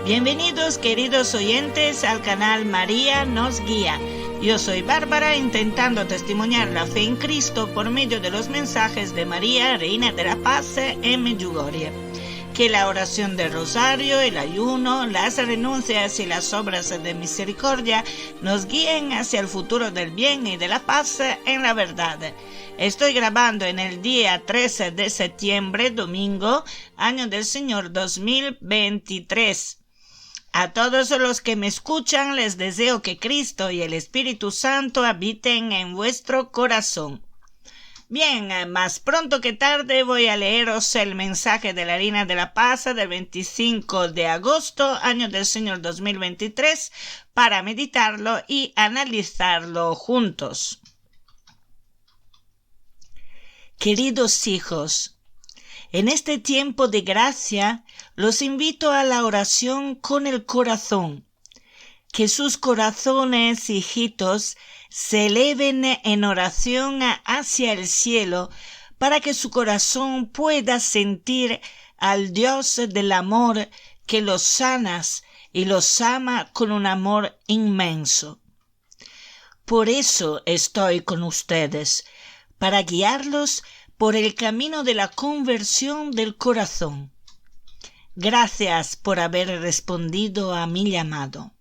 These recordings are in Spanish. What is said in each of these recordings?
Bienvenidos, queridos oyentes, al canal María nos guía. Yo soy Bárbara, intentando testimoniar la fe en Cristo por medio de los mensajes de María, Reina de la Paz, en Medjugorje. Que la oración del rosario, el ayuno, las renuncias y las obras de misericordia nos guíen hacia el futuro del bien y de la paz en la verdad. Estoy grabando en el día 13 de septiembre, domingo, año del Señor 2023. A todos los que me escuchan les deseo que Cristo y el Espíritu Santo habiten en vuestro corazón. Bien, más pronto que tarde voy a leeros el mensaje de la Reina de la Paz del 25 de agosto, año del Señor 2023, para meditarlo y analizarlo juntos. Queridos hijos, en este tiempo de gracia, los invito a la oración con el corazón. Que sus corazones, hijitos, se eleven en oración hacia el cielo, para que su corazón pueda sentir al Dios del amor que los sana y los ama con un amor inmenso. Por eso estoy con ustedes, para guiarlos por el camino de la conversión del corazón. Gracias por haber respondido a mi llamado.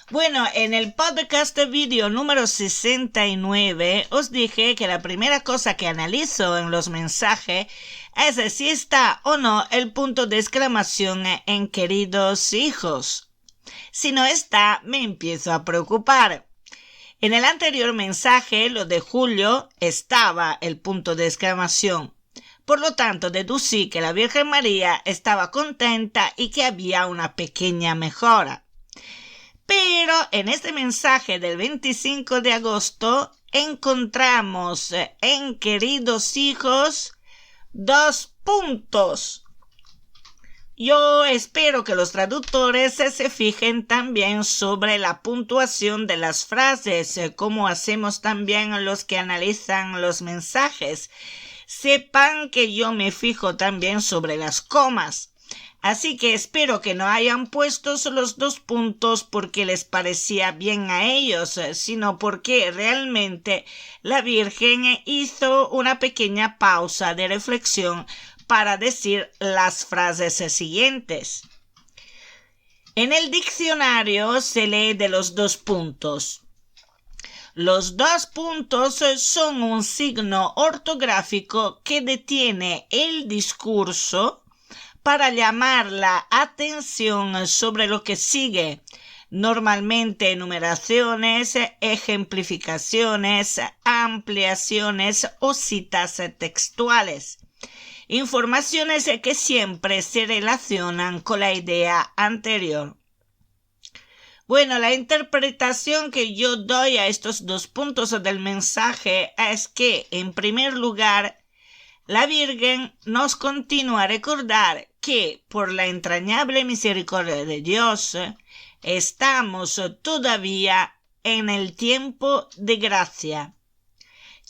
Bueno, en el podcast vídeo número 69 os dije que la primera cosa que analizo en los mensajes es si está o no el punto de exclamación en queridos hijos. Si no está, me empiezo a preocupar. En el anterior mensaje, lo de julio, estaba el punto de exclamación. Por lo tanto, deducí que la Virgen María estaba contenta y que había una pequeña mejora. Pero en este mensaje del 25 de agosto encontramos en queridos hijos 2 puntos. Yo espero que los traductores se fijen también sobre la puntuación de las frases, como hacemos también los que analizan los mensajes. Sepan que yo me fijo también sobre las comas. Así que espero que no hayan puesto los 2 puntos porque les parecía bien a ellos, sino porque realmente la Virgen hizo una pequeña pausa de reflexión para decir las frases siguientes. En el diccionario se lee de los 2 puntos. Los 2 puntos son un signo ortográfico que detiene el discurso para llamar la atención sobre lo que sigue, normalmente enumeraciones, ejemplificaciones, ampliaciones o citas textuales. Informaciones que siempre se relacionan con la idea anterior. Bueno, la interpretación que yo doy a estos 2 puntos del mensaje es que, en primer lugar, la Virgen nos continúa a recordar que, por la entrañable misericordia de Dios, estamos todavía en el tiempo de gracia,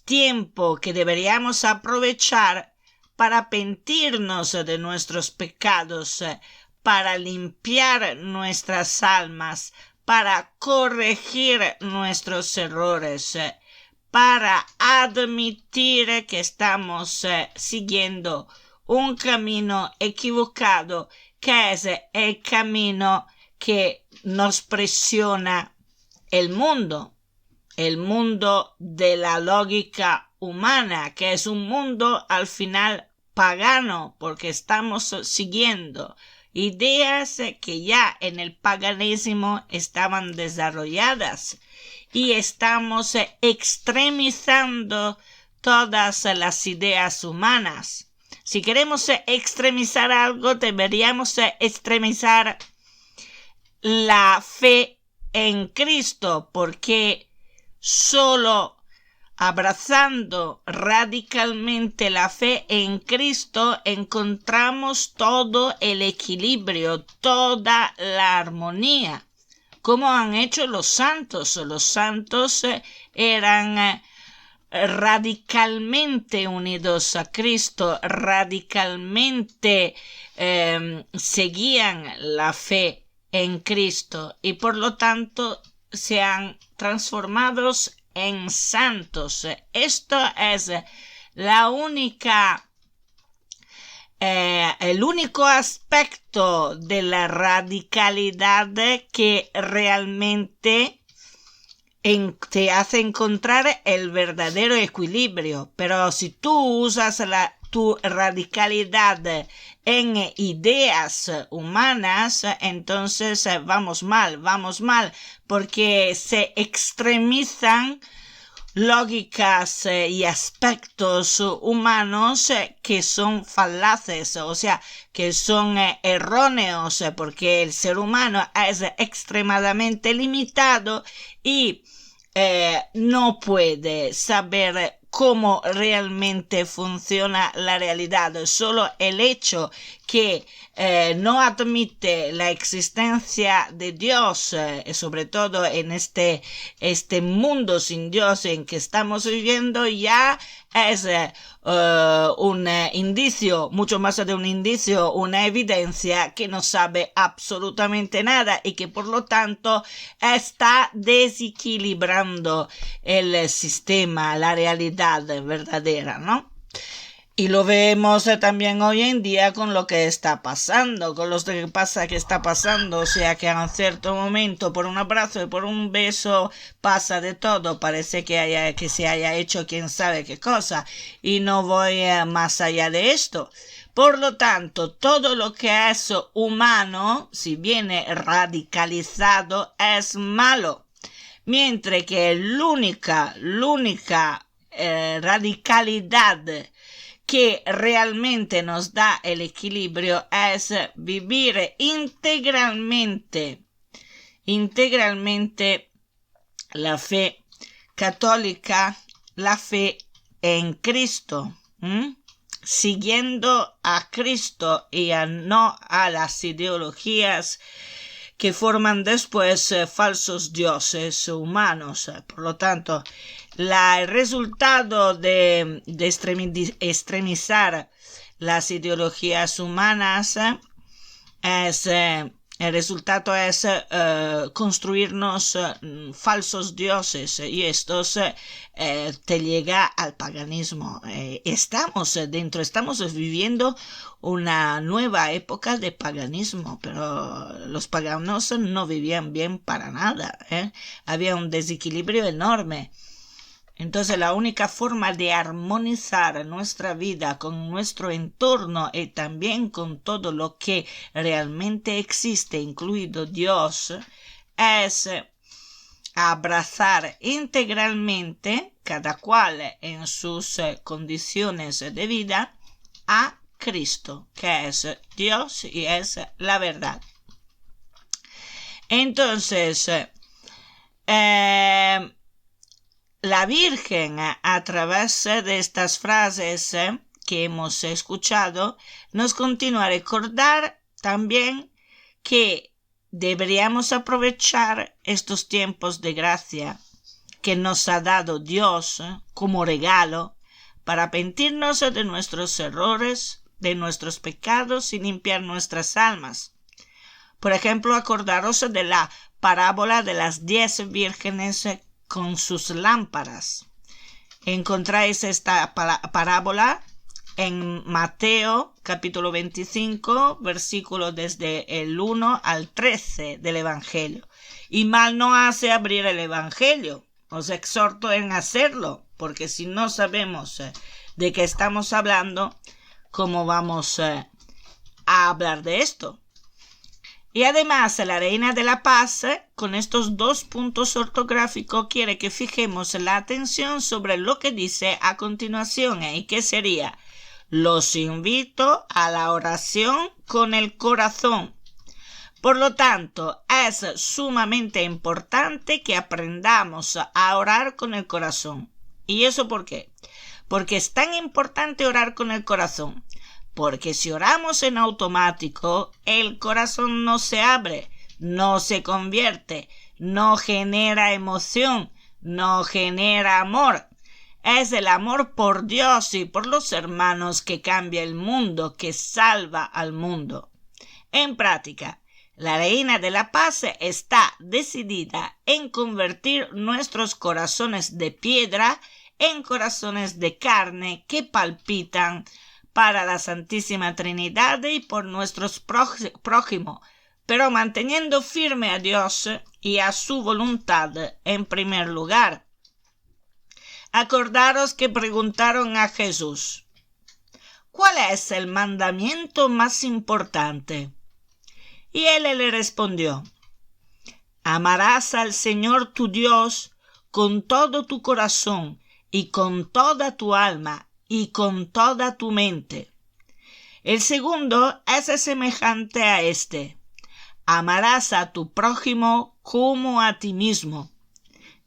tiempo que deberíamos aprovechar para arrepentirnos de nuestros pecados, para limpiar nuestras almas, para corregir nuestros errores, para admitir que estamos siguiendo un camino equivocado, que es el camino que nos presiona el mundo de la lógica humana, que es un mundo al final pagano, porque estamos siguiendo ideas que ya en el paganismo estaban desarrolladas y estamos extremizando todas las ideas humanas. Si queremos extremizar algo, deberíamos extremizar la fe en Cristo, porque solo abrazando radicalmente la fe en Cristo encontramos todo el equilibrio, toda la armonía, como han hecho los santos. Los santos eran radicalmente unidos a Cristo, radicalmente seguían la fe en Cristo y por lo tanto se han transformados en santos. Esto es la única el único aspecto de la radicalidad que realmente te hace encontrar el verdadero equilibrio. Pero si tú usas tu radicalidad en ideas humanas, entonces vamos mal, porque se extremizan lógicas y aspectos humanos que son falaces, o sea, que son erróneos, porque el ser humano es extremadamente limitado y no puede saber cómo realmente funciona la realidad. Solo el hecho que no admite la existencia de Dios, sobre todo en este mundo sin Dios en que estamos viviendo, ya es un indicio, mucho más de un indicio, una evidencia que no sabe absolutamente nada y que por lo tanto está desequilibrando el sistema, la realidad verdadera, ¿no? Y lo vemos también hoy en día con lo que está pasando, con lo que está pasando, o sea que a un cierto momento por un abrazo y por un beso pasa de todo, parece que se haya hecho quién sabe qué cosa, y no voy más allá de esto. Por lo tanto, todo lo que es humano, si viene radicalizado, es malo, mientras que l'única radicalidad que realmente nos da el equilibrio es vivir integralmente la fe católica, la fe en Cristo, siguiendo a Cristo y no a las ideologías que forman después falsos dioses humanos. Por lo tanto, el resultado de extremizar las ideologías humanas el resultado es construirnos falsos dioses y estos te llega al paganismo. Estamos viviendo una nueva época de paganismo, pero los paganos no vivían bien para nada, había un desequilibrio enorme. Entonces la única forma de armonizar nuestra vida con nuestro entorno y también con todo lo que realmente existe, incluido Dios, es abrazar integralmente, cada cual en sus condiciones de vida, a Cristo, que es Dios y es la verdad. Entonces, la Virgen, a través de estas frases que hemos escuchado, nos continúa a recordar también que deberíamos aprovechar estos tiempos de gracia que nos ha dado Dios como regalo para arrepentirnos de nuestros errores, de nuestros pecados y limpiar nuestras almas. Por ejemplo, acordaros de la parábola de las 10 vírgenes con sus lámparas. Encontráis esta parábola en Mateo capítulo 25, versículo desde el 1 al 13 del Evangelio. Y mal no hace abrir el Evangelio. Os exhorto en hacerlo, porque si no sabemos de qué estamos hablando, ¿cómo vamos a hablar de esto? Y además, la Reina de la Paz, con estos 2 puntos ortográficos, quiere que fijemos la atención sobre lo que dice a continuación, y que sería: los invito a la oración con el corazón. Por lo tanto, es sumamente importante que aprendamos a orar con el corazón. ¿Y eso por qué? Porque es tan importante orar con el corazón. Porque si oramos en automático, el corazón no se abre, no se convierte, no genera emoción, no genera amor. Es el amor por Dios y por los hermanos que cambia el mundo, que salva al mundo. En práctica, la Reina de la Paz está decidida en convertir nuestros corazones de piedra en corazones de carne que palpitan para la Santísima Trinidad y por nuestros prójimos, pero manteniendo firme a Dios y a su voluntad en primer lugar. Acordaros que preguntaron a Jesús: ¿cuál es el mandamiento más importante? Y él le respondió: amarás al Señor tu Dios con todo tu corazón y con toda tu alma y con toda tu mente. El segundo es semejante a este: amarás a tu prójimo como a ti mismo.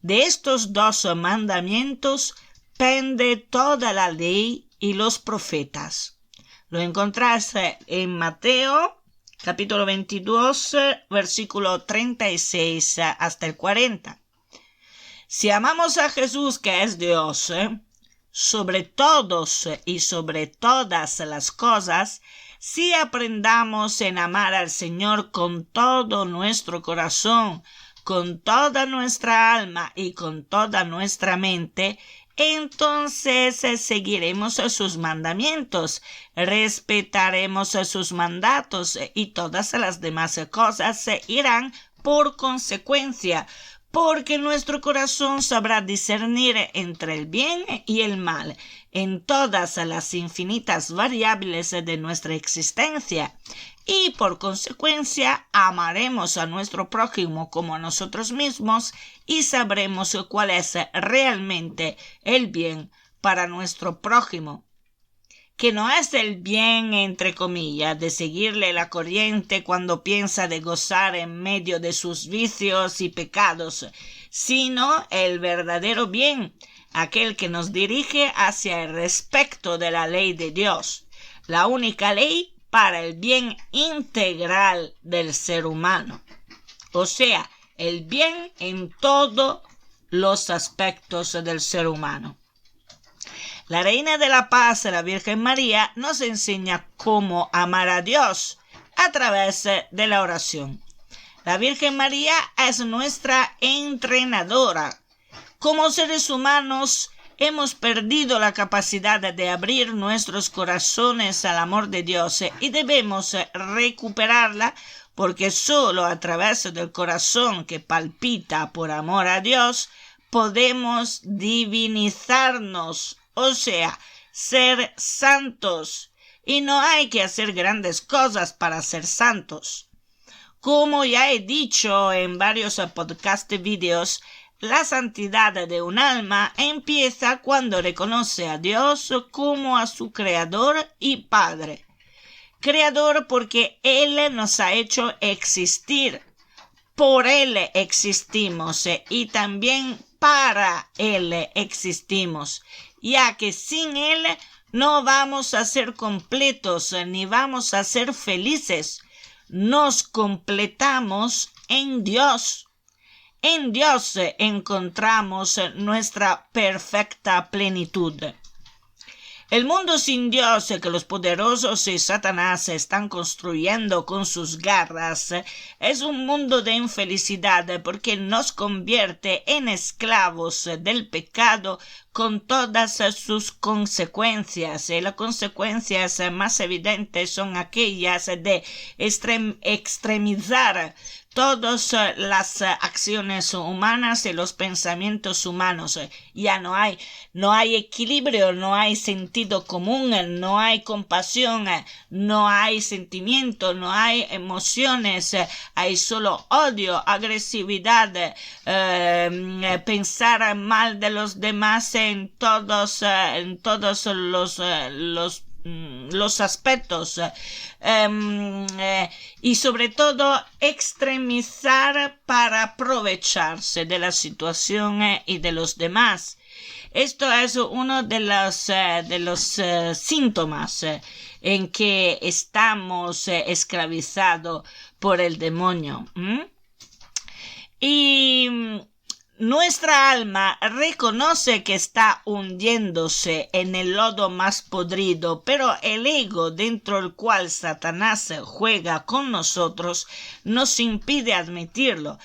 De estos dos mandamientos pende toda la ley y los profetas. Lo encontrás en Mateo, capítulo 22, versículo 36 hasta el 40. Si amamos a Jesús, que es Dios, sobre todos y sobre todas las cosas, si aprendamos en amar al Señor con todo nuestro corazón, con toda nuestra alma y con toda nuestra mente, entonces seguiremos sus mandamientos, respetaremos sus mandatos y todas las demás cosas irán por consecuencia, porque nuestro corazón sabrá discernir entre el bien y el mal en todas las infinitas variables de nuestra existencia, y por consecuencia amaremos a nuestro prójimo como a nosotros mismos y sabremos cuál es realmente el bien para nuestro prójimo, que no es el bien, entre comillas, de seguirle la corriente cuando piensa de gozar en medio de sus vicios y pecados, sino el verdadero bien, aquel que nos dirige hacia el respeto de la ley de Dios, la única ley para el bien integral del ser humano, o sea, el bien en todos los aspectos del ser humano. La Reina de la Paz, la Virgen María, nos enseña cómo amar a Dios a través de la oración. La Virgen María es nuestra entrenadora. Como seres humanos, hemos perdido la capacidad de abrir nuestros corazones al amor de Dios y debemos recuperarla, porque solo a través del corazón que palpita por amor a Dios podemos divinizarnos, o sea, ser santos. Y no hay que hacer grandes cosas para ser santos. Como ya he dicho en varios podcast videos, la santidad de un alma empieza cuando reconoce a Dios como a su Creador y Padre. Creador porque Él nos ha hecho existir. Por Él existimos y también para Él existimos, ya que sin Él no vamos a ser completos ni vamos a ser felices. Nos completamos en Dios. En Dios encontramos nuestra perfecta plenitud. El mundo sin Dios que los poderosos y Satanás están construyendo con sus garras es un mundo de infelicidad, porque nos convierte en esclavos del pecado con todas sus consecuencias. Y las consecuencias más evidentes son aquellas de extremizar todas las acciones humanas y los pensamientos humanos. Ya no hay equilibrio, no hay sentido común, no hay compasión, no hay sentimiento, no hay emociones, hay solo odio, agresividad, pensar mal de los demás en todos los aspectos, y sobre todo extremizar para aprovecharse de la situación y de los demás. Esto es uno de los síntomas en que estamos esclavizados por el demonio. Y Nuestra alma reconoce que está hundiéndose en el lodo más podrido, pero el ego dentro del cual Satanás juega con nosotros nos impide admitirlo.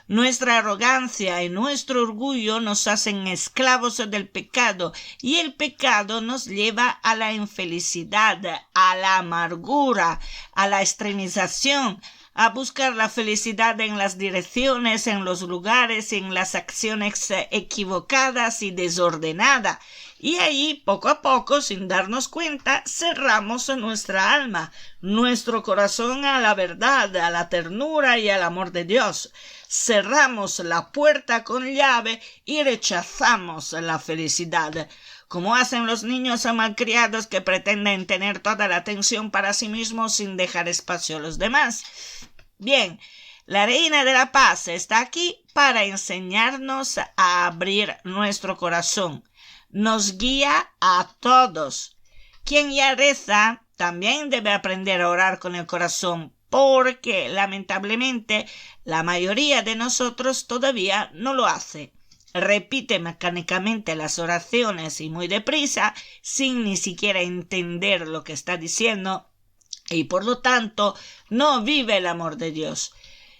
Nuestra arrogancia y nuestro orgullo nos hacen esclavos del pecado y el pecado nos lleva a la infelicidad, a la amargura, a la esterilización, a buscar la felicidad en las direcciones, en los lugares, en las acciones equivocadas y desordenadas. Y ahí, poco a poco, sin darnos cuenta, cerramos nuestra alma, nuestro corazón a la verdad, a la ternura y al amor de Dios. Cerramos la puerta con llave y rechazamos la felicidad, como hacen los niños malcriados que pretenden tener toda la atención para sí mismos sin dejar espacio a los demás. Bien, la Reina de la Paz está aquí para enseñarnos a abrir nuestro corazón. Nos guía a todos. Quien ya reza también debe aprender a orar con el corazón, porque lamentablemente la mayoría de nosotros todavía no lo hace. Repite mecánicamente las oraciones y muy deprisa, sin ni siquiera entender lo que está diciendo, y por lo tanto no vive el amor de Dios.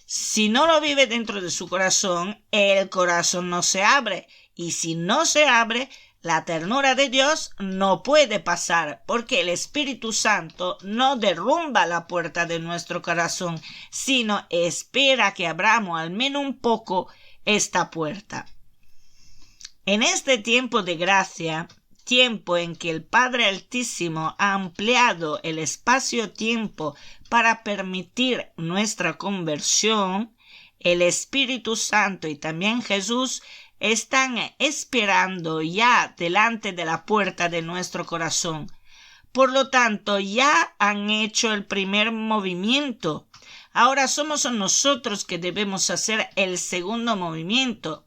Si no lo vive dentro de su corazón, el corazón no se abre, y si no se abre, la ternura de Dios no puede pasar, porque el Espíritu Santo no derrumba la puerta de nuestro corazón, sino espera que abramos al menos un poco esta puerta. En este tiempo de gracia, tiempo en que el Padre Altísimo ha ampliado el espacio-tiempo para permitir nuestra conversión, el Espíritu Santo y también Jesús están esperando ya delante de la puerta de nuestro corazón. Por lo tanto, ya han hecho el primer movimiento. Ahora somos nosotros que debemos hacer el segundo movimiento.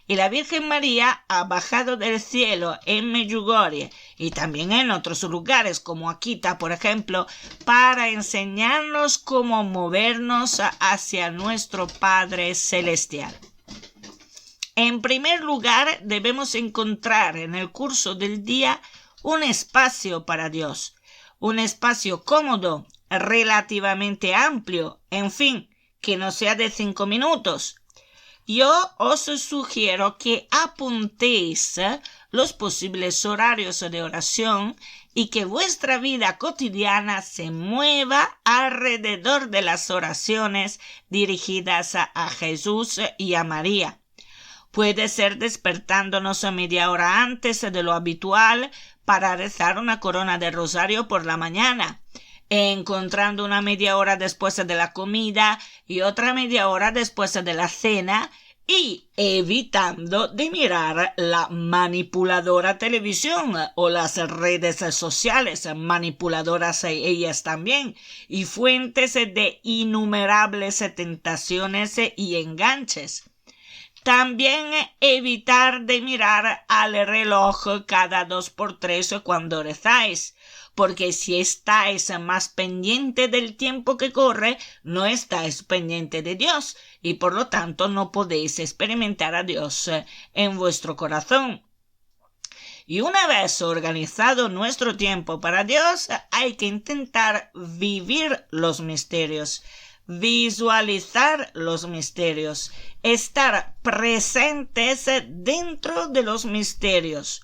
Y la Virgen María ha bajado del cielo en Medjugorje y también en otros lugares como Akita, por ejemplo, para enseñarnos cómo movernos hacia nuestro Padre Celestial. En primer lugar, debemos encontrar en el curso del día un espacio para Dios, un espacio cómodo, relativamente amplio, en fin, que no sea de 5 minutos. Yo os sugiero que apuntéis los posibles horarios de oración y que vuestra vida cotidiana se mueva alrededor de las oraciones dirigidas a Jesús y a María. Puede ser despertándonos media hora antes de lo habitual para rezar una corona de rosario por la mañana, encontrando una media hora después de la comida y otra media hora después de la cena y evitando de mirar la manipuladora televisión o las redes sociales, manipuladoras ellas también, y fuentes de innumerables tentaciones y enganches. También evitar de mirar al reloj cada 2 por 3 cuando rezáis, porque si estáis más pendiente del tiempo que corre, no estáis pendiente de Dios y por lo tanto no podéis experimentar a Dios en vuestro corazón. Y una vez organizado nuestro tiempo para Dios, hay que intentar vivir los misterios, visualizar los misterios, estar presentes dentro de los misterios.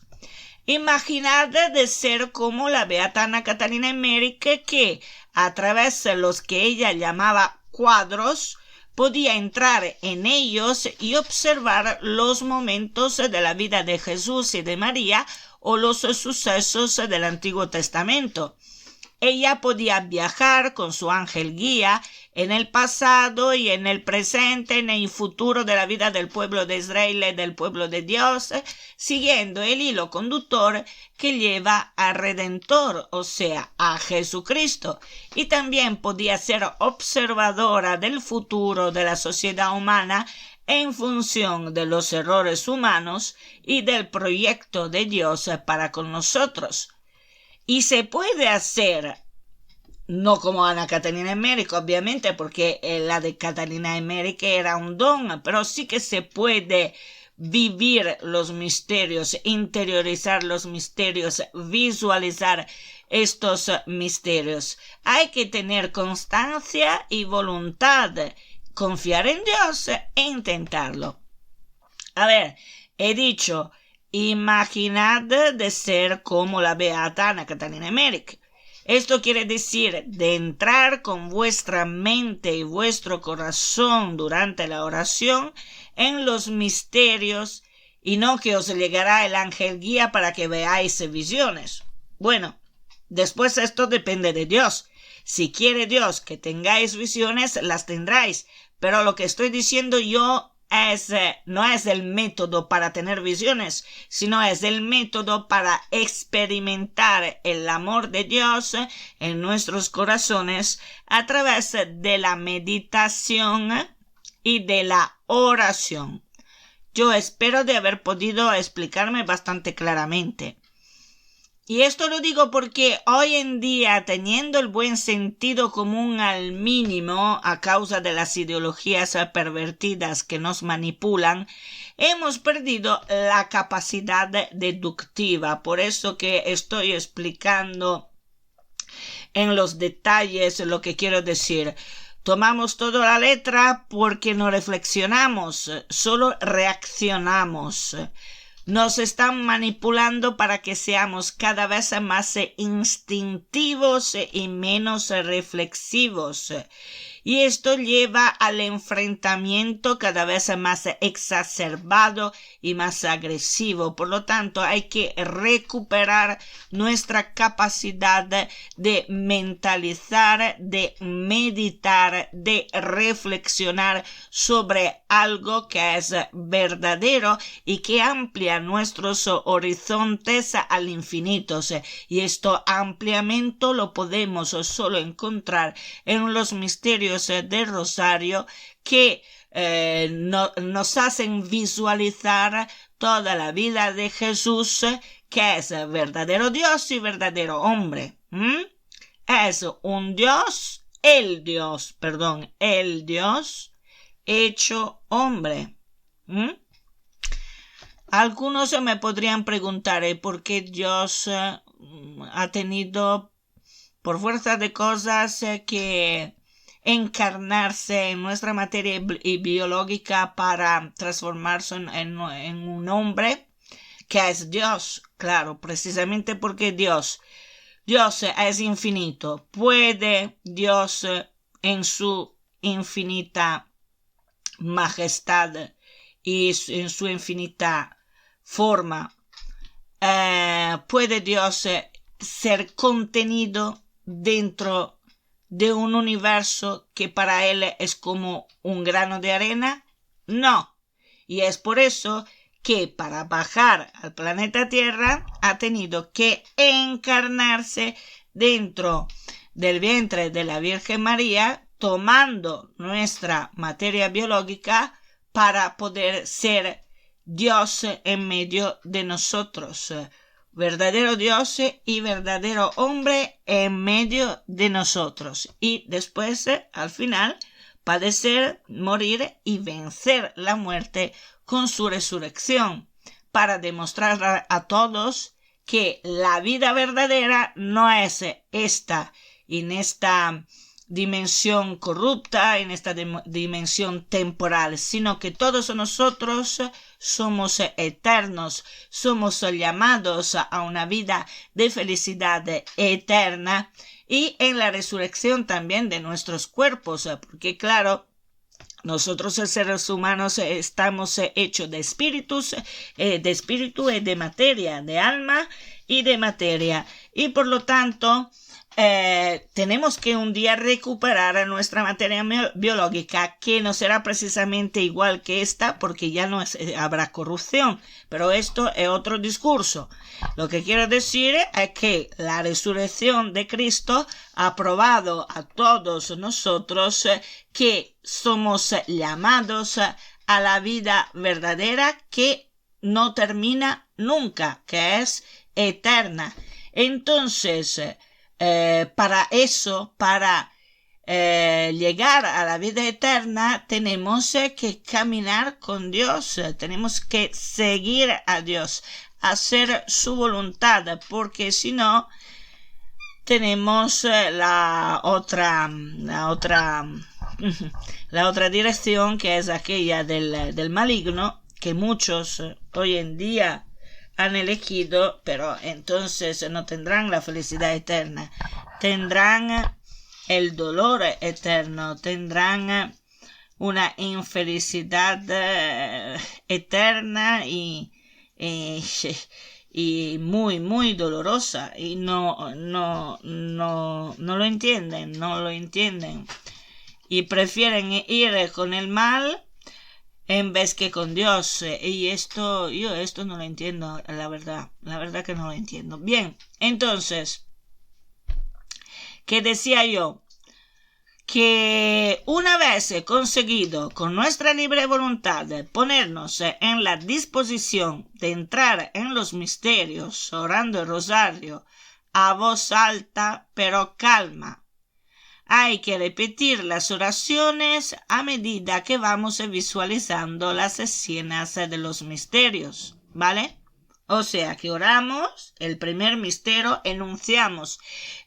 Imaginad de ser como la beata Ana Catalina Emmerich, que a través de los que ella llamaba cuadros podía entrar en ellos y observar los momentos de la vida de Jesús y de María o los sucesos del Antiguo Testamento. Ella podía viajar con su ángel guía en el pasado y en el presente, en el futuro de la vida del pueblo de Israel y del pueblo de Dios, siguiendo el hilo conductor que lleva al Redentor, o sea, a Jesucristo. Y también podía ser observadora del futuro de la sociedad humana en función de los errores humanos y del proyecto de Dios para con nosotros. Y se puede hacer, no como Ana Catalina Emmerich, obviamente, porque la de Catalina Emmerich era un don, pero sí que se puede vivir los misterios, interiorizar los misterios, visualizar estos misterios. Hay que tener constancia y voluntad, confiar en Dios e intentarlo. A ver, he dicho, imaginad de ser como la beata Ana Catalina Emmerich. Esto quiere decir de entrar con vuestra mente y vuestro corazón durante la oración en los misterios y no que os llegará el ángel guía para que veáis visiones. Bueno, después esto depende de Dios. Si quiere Dios que tengáis visiones, las tendráis. Pero lo que estoy diciendo yo no es el método para tener visiones, sino es el método para experimentar el amor de Dios en nuestros corazones a través de la meditación y de la oración. Yo espero de haber podido explicarme bastante claramente. Y esto lo digo porque hoy en día, teniendo el buen sentido común al mínimo a causa de las ideologías pervertidas que nos manipulan, hemos perdido la capacidad deductiva. Por eso que estoy explicando en los detalles lo que quiero decir. Tomamos toda la letra porque no reflexionamos, solo reaccionamos. Nos están manipulando para que seamos cada vez más instintivos y menos reflexivos. Y esto lleva al enfrentamiento cada vez más exacerbado y más agresivo. Por lo tanto, hay que recuperar nuestra capacidad de mentalizar, de meditar, de reflexionar sobre algo que es verdadero y que amplia nuestros horizontes al infinito. Y esto ampliamiento lo podemos solo encontrar en los misterios del Rosario que nos hacen visualizar toda la vida de Jesús, que es verdadero Dios y verdadero hombre. Es un Dios, el Dios hecho hombre. Algunos me podrían preguntar ¿por qué Dios ha tenido por fuerza de cosas que encarnarse en nuestra materia biológica para transformarse en un hombre que es Dios? Claro, precisamente porque Dios es infinito. ¿Puede Dios en su infinita majestad y en su infinita forma, puede Dios ser contenido dentro de un universo que para él es como un grano de arena? No. Y es por eso que para bajar al planeta Tierra ha tenido que encarnarse dentro del vientre de la Virgen María, tomando nuestra materia biológica para poder ser Dios en medio de nosotros. Verdadero Dios y verdadero hombre en medio de nosotros. Y después, al final, padecer, morir y vencer la muerte con su resurrección, para demostrar a todos que la vida verdadera no es esta, en esta dimensión corrupta, en esta dimensión temporal, sino que todos nosotros somos eternos, somos llamados a una vida de felicidad eterna y en la resurrección también de nuestros cuerpos, porque claro, nosotros los seres humanos estamos hechos de espíritu y de materia, de alma y de materia, y por lo tanto tenemos que un día recuperar nuestra materia biológica, que no será precisamente igual que esta porque ya no habrá corrupción, pero esto es otro discurso. Lo que quiero decir es que la resurrección de Cristo ha probado a todos nosotros que somos llamados a la vida verdadera que no termina nunca, que es eterna. Entonces, para eso, para llegar a la vida eterna, tenemos que caminar con Dios, tenemos que seguir a Dios, hacer su voluntad, porque si no, tenemos la otra dirección, que es aquella del maligno, que muchos hoy en día han elegido, pero entonces no tendrán la felicidad eterna, tendrán el dolor eterno, tendrán una infelicidad eterna y muy, muy dolorosa, y no lo entienden, y prefieren ir con el mal en vez que con Dios, y yo esto no lo entiendo, la verdad que no lo entiendo. Bien, entonces, ¿qué decía yo? Que una vez conseguido con nuestra libre voluntad ponernos en la disposición de entrar en los misterios orando el rosario a voz alta pero calma, hay que repetir las oraciones a medida que vamos visualizando las escenas de los misterios, ¿vale? O sea que oramos el primer misterio, enunciamos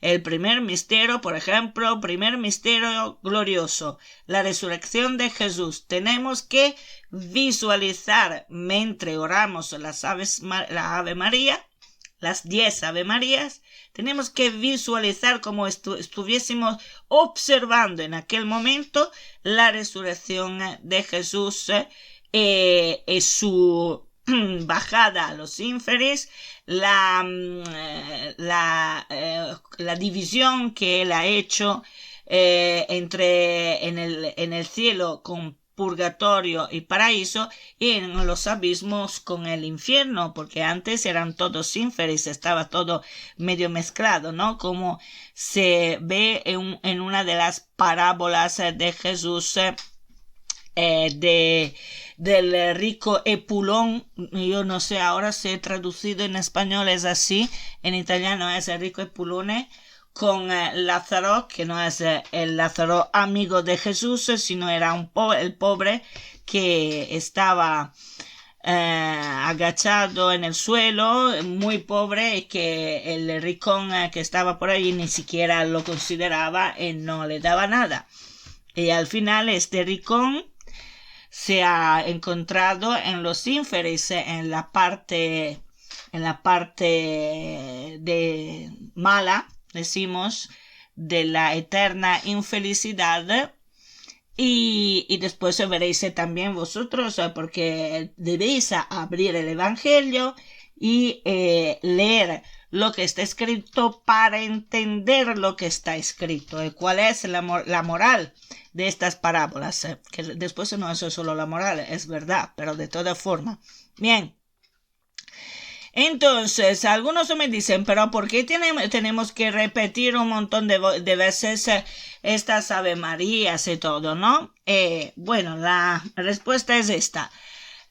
el primer misterio, por ejemplo, primer misterio glorioso, la resurrección de Jesús. Tenemos que visualizar mientras oramos la Ave María, las 10 Ave Marías. Tenemos que visualizar como estuviésemos observando en aquel momento la resurrección de Jesús y su bajada a los ínferes, la división que él ha hecho entre en el cielo con purgatorio y paraíso, y en los abismos con el infierno, porque antes eran todos ínferes, estaba todo medio mezclado, ¿no? Como se ve en una de las parábolas de Jesús, del rico Epulón. Yo no sé ahora si he traducido en español es así, en italiano es el rico Epulone, con Lázaro, que no es el Lázaro amigo de Jesús, sino era el pobre que estaba agachado en el suelo, muy pobre, y que el ricón que estaba por ahí ni siquiera lo consideraba y no le daba nada. Y al final este ricón se ha encontrado en los ínferes, en la parte de mala, decimos, de la eterna infelicidad, y después veréis también vosotros, porque debéis abrir el Evangelio y leer lo que está escrito para entender lo que está escrito y cuál es la moral de estas parábolas, que después no es solo la moral, es verdad, pero de toda forma. Bien. Entonces, algunos me dicen, pero ¿por qué tenemos que repetir un montón de veces estas Ave Marías y todo, no? Bueno, la respuesta es esta.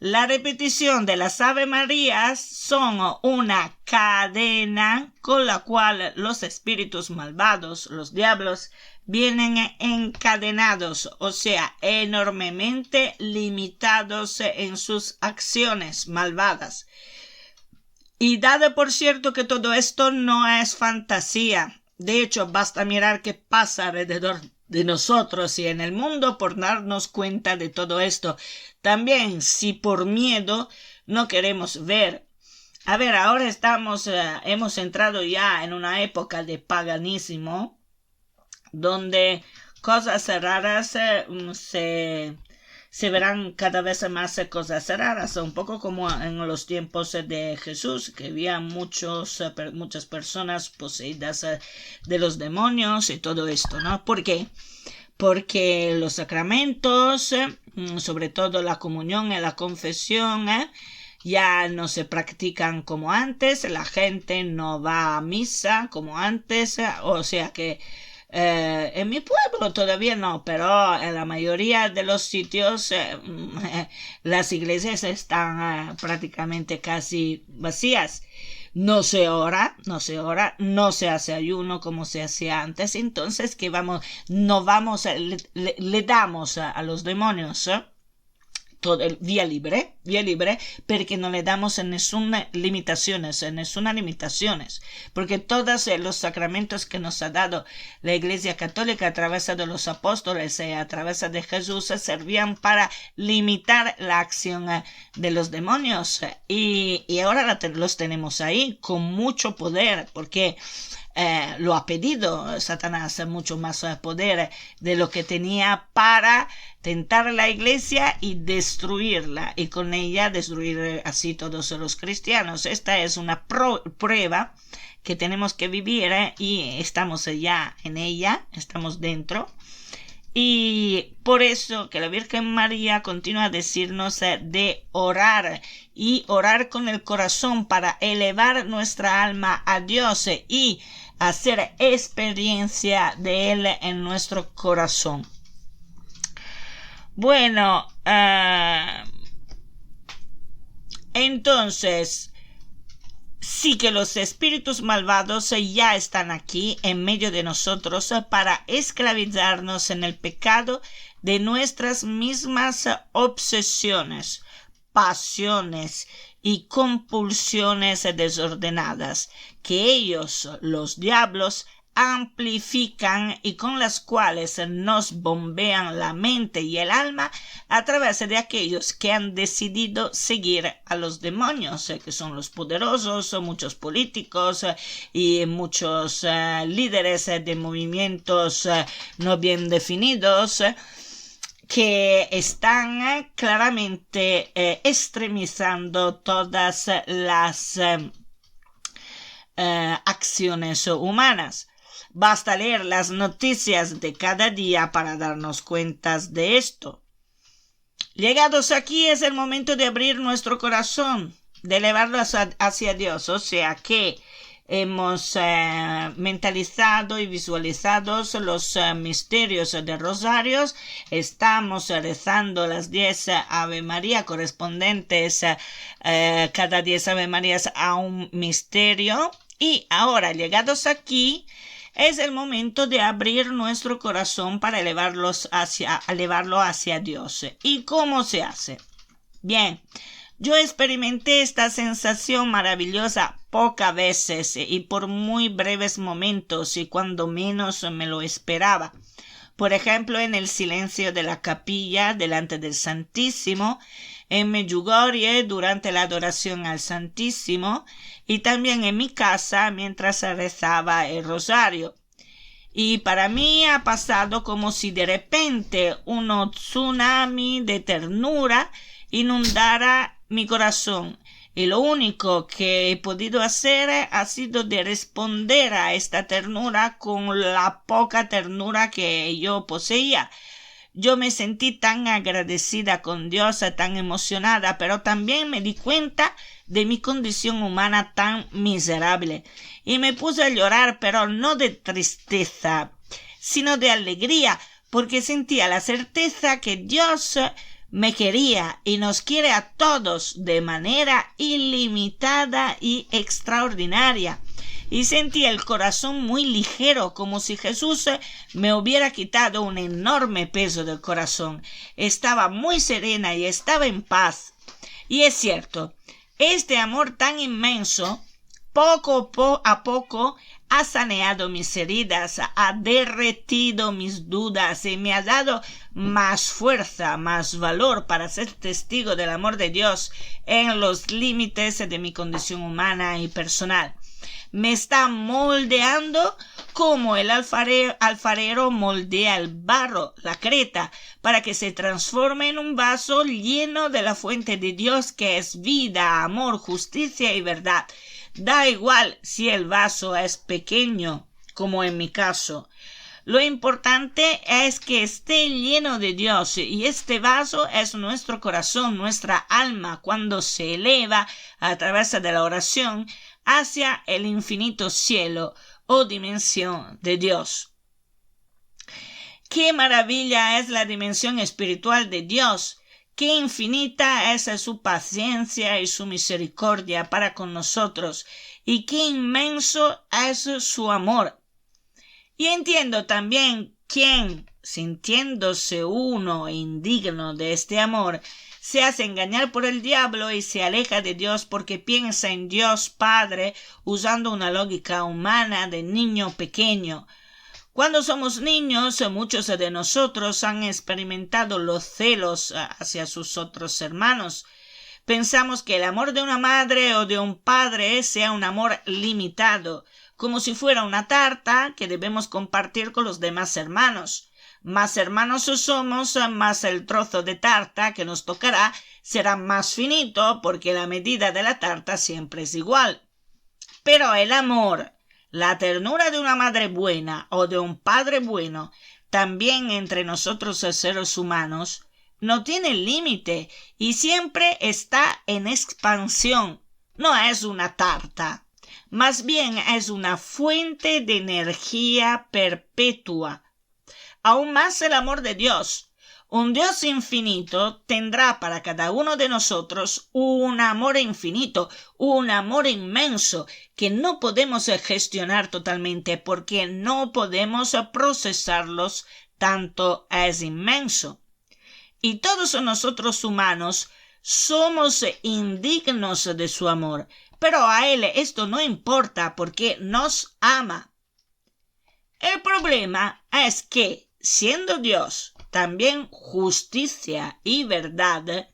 La repetición de las Ave Marías son una cadena con la cual los espíritus malvados, los diablos, vienen encadenados, o sea, enormemente limitados en sus acciones malvadas. Y dado por cierto que todo esto no es fantasía, de hecho basta mirar qué pasa alrededor de nosotros y en el mundo por darnos cuenta de todo esto. También si por miedo no queremos ver. A ver, ahora hemos entrado ya en una época de paganismo donde cosas raras se verán cada vez más cosas raras, un poco como en los tiempos de Jesús, que había muchas personas poseídas de los demonios y todo esto, ¿no? ¿Por qué? Porque los sacramentos, sobre todo la comunión y la confesión, ya no se practican como antes, la gente no va a misa como antes, o sea que en mi pueblo todavía no, pero en la mayoría de los sitios las iglesias están prácticamente casi vacías. no se ora, no se hace ayuno como se hacía antes. Entonces, ¿qué vamos? No vamos, le damos a los demonios todo vía libre, porque no le damos nessuna limitaciones, porque todos los sacramentos que nos ha dado la Iglesia Católica a través de los apóstoles y a través de Jesús servían para limitar la acción de los demonios, y ahora los tenemos ahí con mucho poder, porque lo ha pedido Satanás, mucho más poder de lo que tenía para tentar la iglesia y destruirla, y con ella destruir así todos los cristianos. Esta es una prueba que tenemos que vivir, y estamos ya en ella, estamos dentro. Y por eso que la Virgen María continúa a decirnos de orar, y orar con el corazón para elevar nuestra alma a Dios y hacer experiencia de Él en nuestro corazón. Bueno, entonces, sí que los espíritus malvados ya están aquí en medio de nosotros para esclavizarnos en el pecado de nuestras mismas obsesiones, pasiones y compulsiones desordenadas, que ellos, los diablos, amplifican y con las cuales nos bombean la mente y el alma a través de aquellos que han decidido seguir a los demonios, que son los poderosos, muchos políticos y muchos líderes de movimientos no bien definidos, que están claramente extremizando todas las acciones humanas. Basta leer las noticias de cada día para darnos cuenta de esto. Llegados aquí es el momento de abrir nuestro corazón, de elevarlo hacia Dios, o sea que hemos mentalizado y visualizado los misterios de rosarios, estamos rezando las 10 Ave María correspondientes, cada 10 Ave Marías a un misterio, y ahora llegados aquí es el momento de abrir nuestro corazón para elevarlo hacia Dios. ¿Y cómo se hace? Bien, yo experimenté esta sensación maravillosa pocas veces y por muy breves momentos y cuando menos me lo esperaba. Por ejemplo, en el silencio de la capilla delante del Santísimo, en Medjugorje durante la adoración al Santísimo, y también en mi casa mientras rezaba el rosario. Y para mí ha pasado como si de repente un tsunami de ternura inundara mi corazón, y lo único que he podido hacer ha sido de responder a esta ternura con la poca ternura que yo poseía. Yo me sentí tan agradecida con Dios, tan emocionada, pero también me di cuenta de mi condición humana tan miserable, y me puse a llorar, pero no de tristeza, sino de alegría, porque sentía la certeza que Dios me quería y nos quiere a todos de manera ilimitada y extraordinaria. Y sentí el corazón muy ligero, como si Jesús me hubiera quitado un enorme peso del corazón. Estaba muy serena y estaba en paz. Y es cierto, este amor tan inmenso, poco a poco, ha saneado mis heridas, ha derretido mis dudas y me ha dado más fuerza, más valor para ser testigo del amor de Dios en los límites de mi condición humana y personal. Me está moldeando como el alfarero moldea el barro, la creta, para que se transforme en un vaso lleno de la fuente de Dios, que es vida, amor, justicia y verdad. Da igual si el vaso es pequeño, como en mi caso. Lo importante es que esté lleno de Dios, y este vaso es nuestro corazón, nuestra alma, cuando se eleva a través de la oración hacia el infinito cielo o dimensión de Dios. ¡Qué maravilla es la dimensión espiritual de Dios! ¡Qué infinita es su paciencia y su misericordia para con nosotros! y qué inmenso es su amor. Y entiendo también quién, sintiéndose uno indigno de este amor, se hace engañar por el diablo y se aleja de Dios porque piensa en Dios Padre usando una lógica humana de niño pequeño. Cuando somos niños, muchos de nosotros han experimentado los celos hacia sus otros hermanos. Pensamos que el amor de una madre o de un padre sea un amor limitado, como si fuera una tarta que debemos compartir con los demás hermanos. Más hermanos somos, más el trozo de tarta que nos tocará será más finito porque la medida de la tarta siempre es igual. Pero el amor, la ternura de una madre buena o de un padre bueno, también entre nosotros seres humanos, no tiene límite y siempre está en expansión. No es una tarta, más bien es una fuente de energía perpetua. Aún más el amor de Dios. Un Dios infinito tendrá para cada uno de nosotros un amor infinito, un amor inmenso, que no podemos gestionar totalmente porque no podemos procesarlos, tanto es inmenso. Y todos nosotros humanos somos indignos de su amor, pero a Él esto no importa porque nos ama. El problema es que, siendo Dios también justicia y verdad,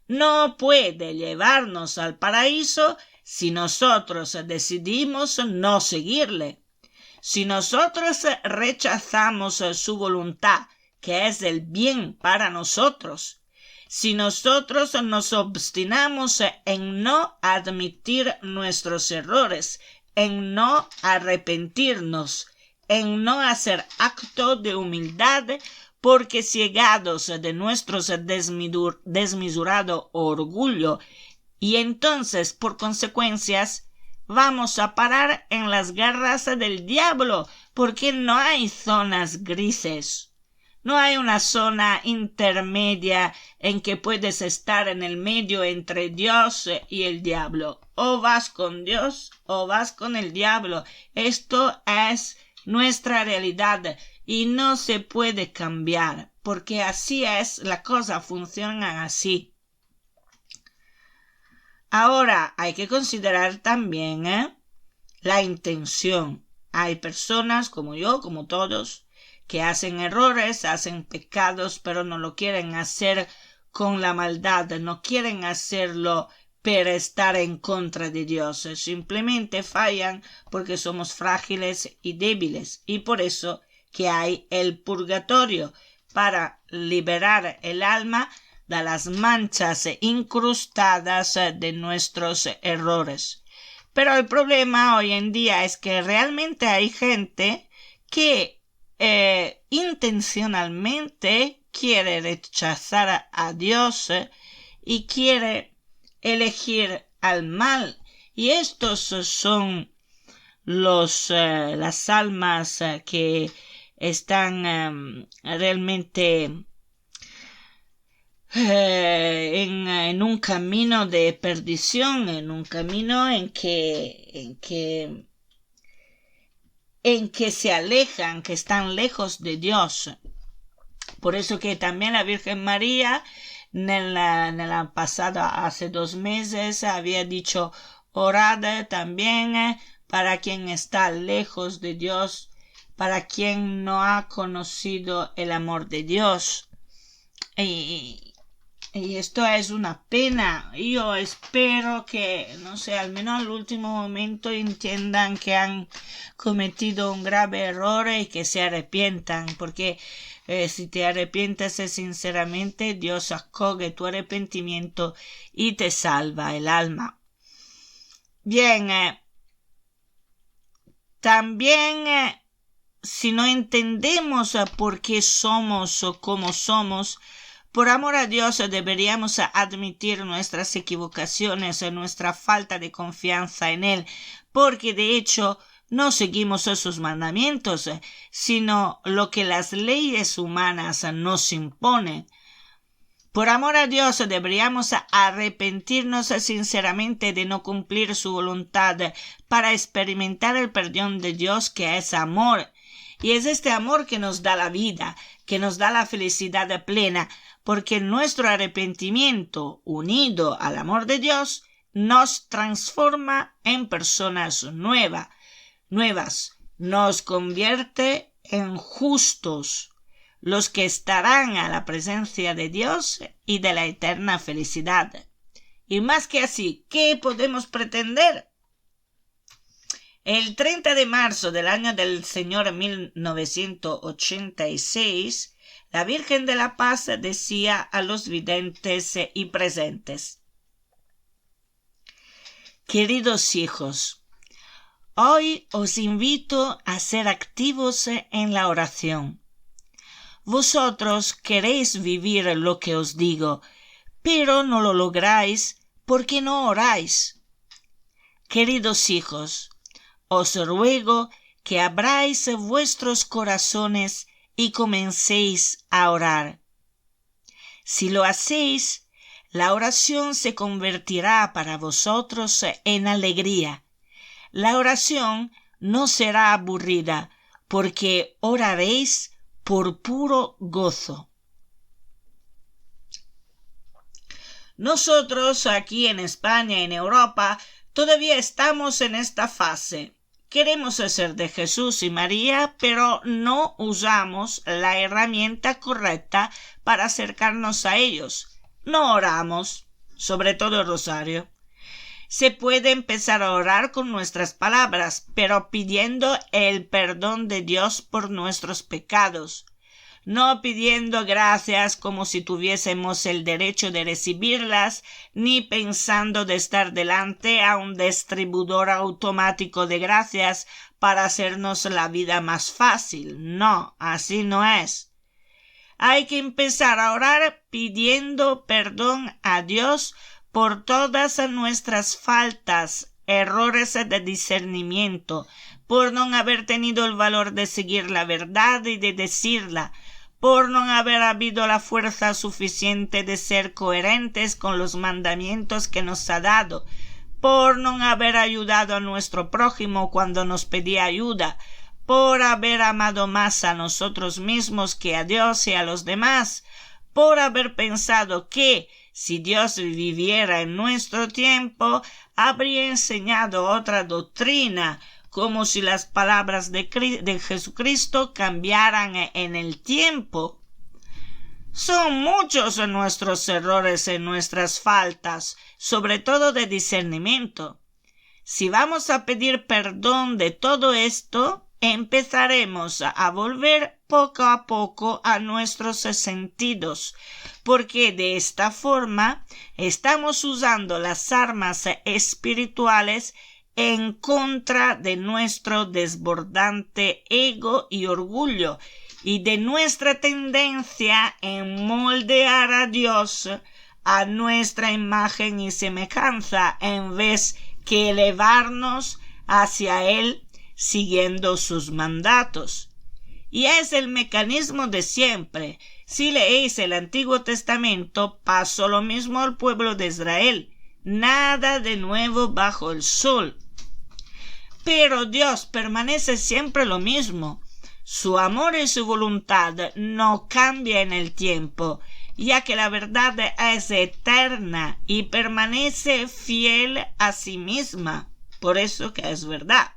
no puede llevarnos al paraíso si nosotros decidimos no seguirle. Si nosotros rechazamos su voluntad, que es el bien para nosotros, si nosotros nos obstinamos en no admitir nuestros errores, en no arrepentirnos, en no hacer acto de humildad, porque ciegados de nuestro desmesurado orgullo, y entonces por consecuencias vamos a parar en las garras del diablo, porque no hay zonas grises. No hay una zona intermedia en que puedes estar en el medio entre Dios y el diablo. O vas con Dios o vas con el diablo. Esto es nuestra realidad y no se puede cambiar, porque así es, la cosa funciona así. Ahora hay que considerar también la intención. Hay personas como yo, como todos, que hacen errores, hacen pecados, pero no lo quieren hacer con la maldad, no quieren hacerlo para estar en contra de Dios, simplemente fallan porque somos frágiles y débiles, y por eso que hay el purgatorio, para liberar el alma de las manchas incrustadas de nuestros errores. Pero el problema hoy en día es que realmente hay gente que intencionalmente quiere rechazar a Dios y quiere elegir al mal, y estos son las almas que están realmente en un camino de perdición, en un camino en que se alejan, que están lejos de Dios. Por eso que también la Virgen María en la pasada, hace 2 meses, había dicho: orad también para quien está lejos de Dios, para quien no ha conocido el amor de Dios. Y esto es una pena. Yo espero que, no sé, al menos al último momento entiendan que han cometido un grave error y que se arrepientan, porque si te arrepientes sinceramente, Dios acoge tu arrepentimiento y te salva el alma. Bien, también si no entendemos por qué somos o cómo somos, por amor a Dios deberíamos admitir nuestras equivocaciones, nuestra falta de confianza en Él, porque de hecho no seguimos sus mandamientos, sino lo que las leyes humanas nos imponen. Por amor a Dios deberíamos arrepentirnos sinceramente de no cumplir su voluntad para experimentar el perdón de Dios, que es amor. Y es este amor que nos da la vida, que nos da la felicidad plena, porque nuestro arrepentimiento, unido al amor de Dios, nos transforma en personas nuevas, nos convierte en justos, los que estarán a la presencia de Dios y de la eterna felicidad. Y más que así, ¿qué podemos pretender? El 30 de marzo del año del Señor 1986, la Virgen de la Paz decía a los videntes y presentes: queridos hijos, hoy os invito a ser activos en la oración. Vosotros queréis vivir lo que os digo, pero no lo lográis porque no oráis. Queridos hijos, os ruego que abráis vuestros corazones y comencéis a orar. Si lo hacéis, la oración se convertirá para vosotros en alegría. La oración no será aburrida, porque oraréis por puro gozo. Nosotros aquí en España, en Europa, todavía estamos en esta fase. Queremos ser de Jesús y María, pero no usamos la herramienta correcta para acercarnos a ellos. No oramos, sobre todo el rosario. Se puede empezar a orar con nuestras palabras, pero pidiendo el perdón de Dios por nuestros pecados, no pidiendo gracias como si tuviésemos el derecho de recibirlas, ni pensando de estar delante a un distribuidor automático de gracias para hacernos la vida más fácil. No, así no es. Hay que empezar a orar pidiendo perdón a Dios por todas nuestras faltas, errores de discernimiento, por no haber tenido el valor de seguir la verdad y de decirla, por no haber habido la fuerza suficiente de ser coherentes con los mandamientos que nos ha dado, por no haber ayudado a nuestro prójimo cuando nos pedía ayuda, por haber amado más a nosotros mismos que a Dios y a los demás, por haber pensado que, si Dios viviera en nuestro tiempo, habría enseñado otra doctrina, como si las palabras de Jesucristo cambiaran en el tiempo. Son muchos nuestros errores y nuestras faltas, sobre todo de discernimiento. Si vamos a pedir perdón de todo esto, empezaremos a volver poco a poco a nuestros sentidos, porque de esta forma estamos usando las armas espirituales en contra de nuestro desbordante ego y orgullo y de nuestra tendencia en moldear a Dios a nuestra imagen y semejanza en vez que elevarnos hacia Él siguiendo sus mandatos. Y es el mecanismo de siempre. Si leéis el Antiguo Testamento, pasó lo mismo al pueblo de Israel. Nada de nuevo bajo el sol. Pero Dios permanece siempre lo mismo. Su amor y su voluntad no cambia en el tiempo, ya que la verdad es eterna y permanece fiel a sí misma. Por eso que es verdad.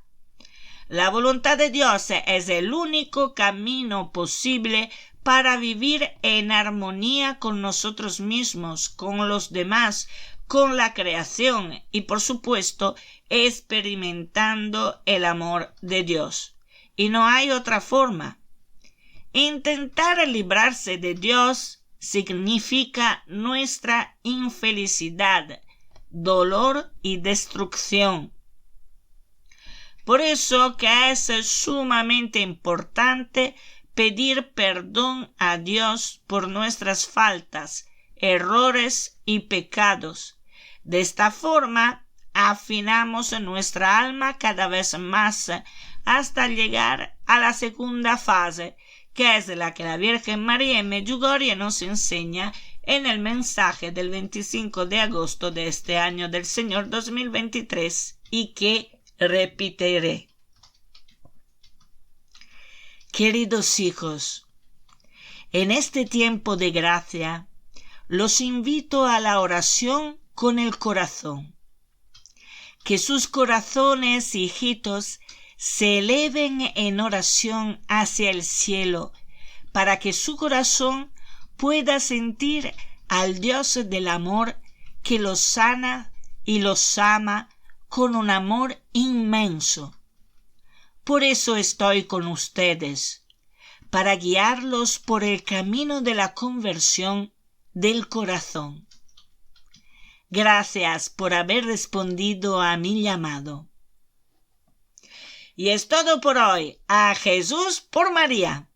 La voluntad de Dios es el único camino posible para vivir en armonía con nosotros mismos, con los demás, con la creación y, por supuesto, experimentando el amor de Dios. Y no hay otra forma. Intentar librarse de Dios significa nuestra infelicidad, dolor y destrucción. Por eso que es sumamente importante pedir perdón a Dios por nuestras faltas, errores y pecados. De esta forma, afinamos nuestra alma cada vez más hasta llegar a la segunda fase, que es la que la Virgen María en Medjugorje nos enseña en el mensaje del 25 de agosto de este año del Señor 2023 y que repetiré. Queridos hijos, en este tiempo de gracia, los invito a la oración con el corazón. Que sus corazones, hijitos, se eleven en oración hacia el cielo, para que su corazón pueda sentir al Dios del amor que los sana y los ama con un amor inmenso. Por eso estoy con ustedes, para guiarlos por el camino de la conversión del corazón. Gracias por haber respondido a mi llamado. Y es todo por hoy. A Jesús por María.